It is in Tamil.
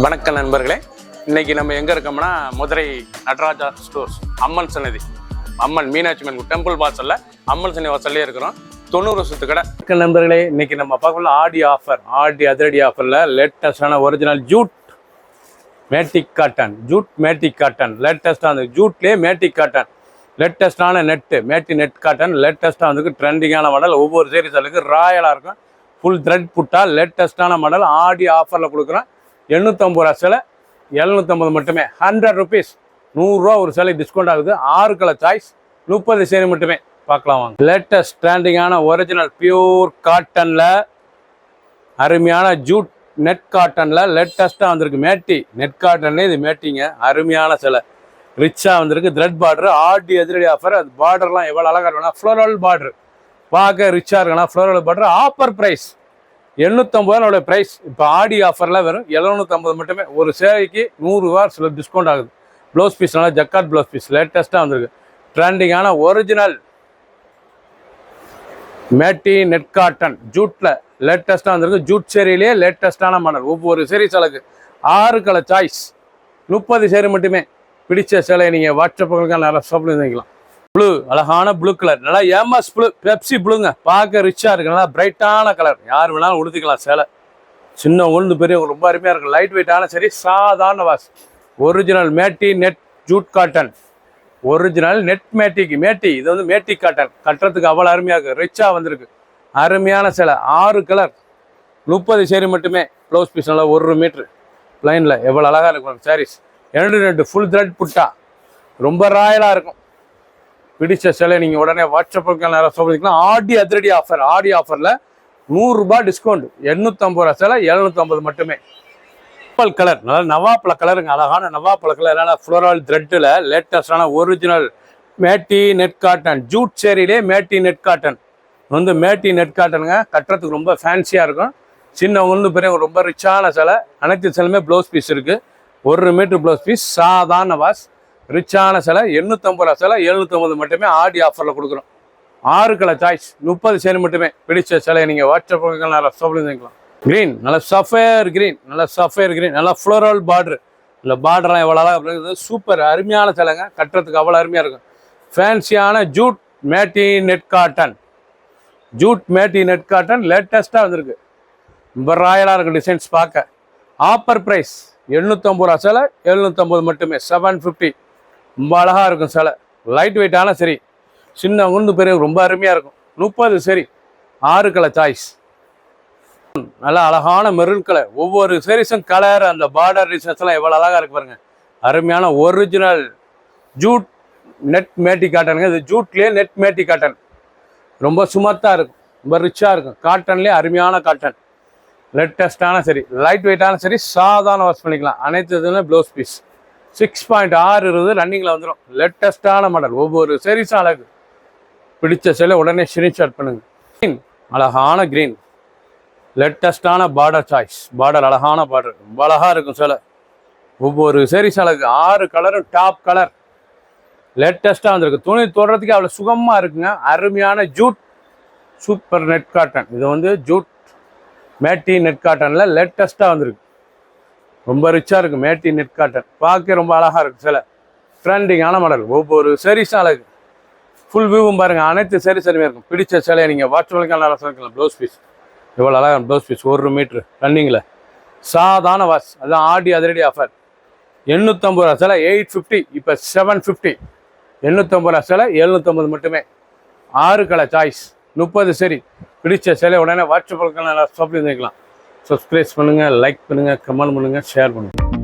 வணக்கம் நண்பர்களே, இன்னைக்கு நம்ம எங்க இருக்கோம்னா மதுரை நடராஜா ஸ்டோர்ஸ் அம்மன் சன்னதி, அம்மன் மீனாட்சி அம்மன் டெம்பிள் வாசல்ல அம்மன் சன்னதி வாசல்லே இருக்கிறோம். 90 வருஷத்து கடை. நண்பர்களே, இன்னைக்கு நம்ம பார்க்கல ஆடி அதிரடி ஆஃபர்ல லேட்டஸ்டான ஒரிஜினல் ஜூட் மேட்டிக் காட்டன் லேட்டஸ்டா அந்த ஜூட்லேயே மேட்டிக் காட்டன் லேட்டஸ்டான மேட்டி நெட் காட்டன் லேட்டஸ்டா வந்து ட்ரெண்டிங்கான மாடல். ஒவ்வொரு சீரீஸலுக்கு ராயலா இருக்கும். ஃபுல் த்ரெட் புட்டா லேட்டஸ்டான மாடல் ஆடி ஆஃபர்ல கொடுக்குறோம். 850 ரூபா சேலை 750 மட்டுமே. 100 ருபீஸ் 100 ரூபா ஒரு சேலை டிஸ்கவுண்ட் ஆகுது. 6 கலர் சாய்ஸ் 30 சேலை மட்டுமே. பார்க்கலாம் வாங்க. லேட்டஸ்ட் ட்ரெண்டிங்கான ஒரிஜினல் பியூர் காட்டன்ல அருமையான ஜூட் நெட் காட்டன்ல லேட்டஸ்டா வந்திருக்கு. மேட்டி நெட் காட்டன்ல இது மேட்டிங்க. அருமையான சேலை ரிச்சா வந்திருக்கு. த்ரெட் பார்டர் ஆடி அதிரடி ஆஃபர். அது பார்டர்லாம் எவ்வளோ அழகா இருக்குன்னா ஃப்ளோரல் பார்டர் பார்க்க ரிச்சா இருக்குன்னா floral border. Offer price 850 price. இப்போ ஆடி ஆஃபரில் வெறும் 750 மட்டுமே. ஒரு சேலைக்கு 100 ரூபா சில டிஸ்கவுண்ட் ஆகுது. ப்ளவுஸ் பீஸ் நல்லா ஜக்காட் ப்ளவுஸ் பீஸ் லேட்டஸ்ட்டாக வந்திருக்கு. ட்ரெண்டிங்கான ஒரிஜினல் மேட்டி நெட் காட்டன் ஜூட்டில் லேட்டஸ்ட்டாக வந்திருக்கு. ஜூட் சேரியிலேயே லேட்டஸ்ட்டான மாடல். ஒவ்வொரு சேரீ சேலைக்கு 6 கலர் சாய்ஸ் 30 சேரி மட்டுமே. பிடிச்ச சேலை நீங்கள் வாட்ஸ்அப்புக்கு நிறைய ஷாப்பில் வாங்கிக்கலாம். ப்ளூ அழகான ப்ளூ கலர், நல்லா எம்எஸ் ப்ளூ, பெப்சி ப்ளூங்க. பார்க்க ரிச்சா இருக்கு. நல்லா பிரைட்டான கலர். யார் வேணாலும் உடுத்திக்கலாம் சேலை. சின்ன ஒன்று பெரிய ரொம்ப அருமையாக இருக்கும். லைட் வெயிட்டான சரி சாதாரண was. Original matty net Jude cotton. Original net matte இது வந்து மேட்டி காட்டன். கட்டுறதுக்கு அவ்வளோ அருமையாக இருக்குது. ரிச்சா வந்திருக்கு. அருமையான சேலை 6 கலர் 30 சேரி மட்டுமே. ப்ளவுஸ் பீஸ் நல்லா 1 மீட்ரு லைனில் எவ்வளோ அழகாக இருக்கும் சாரீஸ். 2 ஃபுல் த்ரெட் புட்டா ரொம்ப ராயலாக இருக்கும். பிடிச்ச சேலை நீங்கள் உடனே வாட்ஸ்அப்புக்கு நேரம் சொல்லிக்கலாம். ஆடி அதிரடி ஆஃபர். ஆடி ஆஃபரில் 100 ரூபா டிஸ்கவுண்ட். 850 ரூபா சேலை 750 மட்டுமே. பர்பிள் கலர் நல்லா நவாப்பழ கலருங்க. அழகான நவாப்பழ கலர். நல்லா ஃப்ளோரல் த்ரெட்டில் லேட்டஸ்டான original matty net cotton. Jute சேரியிலே மேட்டி நெட் காட்டன் வந்து மேட்டி நெட் காட்டனுங்க. கட்டுறதுக்கு ரொம்ப ஃபேன்சியாக இருக்கும். சின்னவங்க பெரிய ரொம்ப ரிச்சான சேலை. அனைத்து சேலையுமே ப்ளவுஸ் பீஸ் இருக்குது. 1 மீட்ரு ப்ளவுஸ் பீஸ் சாதாரண வாஸ். ரிச்சான சேலை 850 ரூபா சேலை 750 மட்டுமே. ஆடி ஆஃபரில் கொடுக்குறோம். 6 கலர் சாய்ஸ் 30 சேரி மட்டுமே. பிடிச்ச சேலையை நீங்கள் வாட்ஸ்அப்புக்கு நல்லா வாங்கிக்கலாம். க்ரீன் நல்லா சஃபேர் க்ரீன், நல்லா ஃப்ளோரல் பார்டர். இந்த பார்டர்லாம் எவ்வளோ அழகாக இருக்குது. சூப்பர் அருமையான சேலைங்க. கட்டுறதுக்கு அவ்வளோ அருமையாக இருக்கும். ஃபேன்சியான ஜூட் மேட்டி நெட் காட்டன் லேட்டஸ்ட்டாக வந்திருக்கு. ரொம்ப ராயலாக இருக்கும் டிசைன்ஸ் பார்க்க. ஆஃபர் ப்ரைஸ் 850 ரூபா சேலை 750 மட்டுமே. 750. ரொம்ப அழகாக இருக்கும் சேலை. லைட் வெயிட்டான சரி சின்ன உண்டு பெரிய ரொம்ப அருமையாக இருக்கும். 30 சரி 6 கலர் சாய்ஸ். நல்லா அழகான மெரூன் கலர். ஒவ்வொரு சேரீஸும் கலர் அந்த பார்டர் டிசைன்ஸ்லாம் எவ்வளோ அழகாக இருக்கு பாருங்க. அருமையான ஒரிஜினல் ஜூட் நெட் மேட்டி காட்டனுங்க. இது ஜூட்லேயே நெட் மேட்டி காட்டன். ரொம்ப சுமத்தாக இருக்கும். ரொம்ப ரிச்சாக இருக்கும். காட்டன்லேயே அருமையான காட்டன். லேட்டஸ்டான சரி லைட் வெயிட்டான சரி சாதாரண வாஷ் பண்ணிக்கலாம். அனைத்து இதுவுமே ப்ளவுஸ் பீஸ் 6.6 இருக்குது. ரன்னிங்கில் வந்துடும். லேட்டஸ்டான மாடல். ஒவ்வொரு சேரீஸும் அழகு. பிடிச்ச சேலை உடனே ஸ்க்ரீன்ஷாட் பண்ணுங்க. க்ரீன் அழகான க்ரீன் லேட்டஸ்டான பார்டர் சாய்ஸ். பார்டர் அழகான பார்டர் ரொம்ப அழகாக இருக்கும் சேலை. ஒவ்வொரு சேரீஸ் அழகு. 6 கலரும் டாப் கலர் லேட்டஸ்ட்டாக வந்திருக்கு. துணி தொடுறதுக்கு அவ்வளோ சுகமாக இருக்குங்க. அருமையான ஜூட் சூப்பர் நெட் காட்டன். இது வந்து ஜூட் மேட்டி நெட் காட்டனில் லேட்டஸ்ட்டாக வந்திருக்கு. ரொம்ப ரிச்சாக இருக்குது. மேட்டி நெட் காட்டன் பார்க்க ரொம்ப அழகாக இருக்குது சேலை. ட்ரெண்டிங்கான மாடல். ஒவ்வொரு சேரீஸும் அழகு. ஃபுல் வியூவும் பாருங்கள். அனைத்து சேரீஸுமே இருக்கும். பிடிச்ச சேலையை நீங்கள் வாட்ஸ்அப்பில் நல்லா சொல்லிக்கலாம். ப்ளவுஸ் பீஸ் எவ்வளோ அழகாக ப்ளவுஸ் பீஸ் 1 மீட்ரு ரன்னிங்கில் சாதாரண வாஷ். அதுதான் ஆடி அதிரடி ஆஃபர். 850 ரூபா சேலை 850. இப்போ 750. 850 ரூபா சேலை 750 மட்டுமே. 6 கலர் சாய்ஸ் 30 சரி. பிடிச்ச சேலை உடனே வாட்ஸ்அப்பில் நல்லா ஷாப்பில் வாங்கிக்கலாம். சப்ஸ்கிரைப் பண்ணுங்கள், லைக் பண்ணுங்கள், கமெண்ட் பண்ணுங்கள், ஷேர் பண்ணுங்கள்.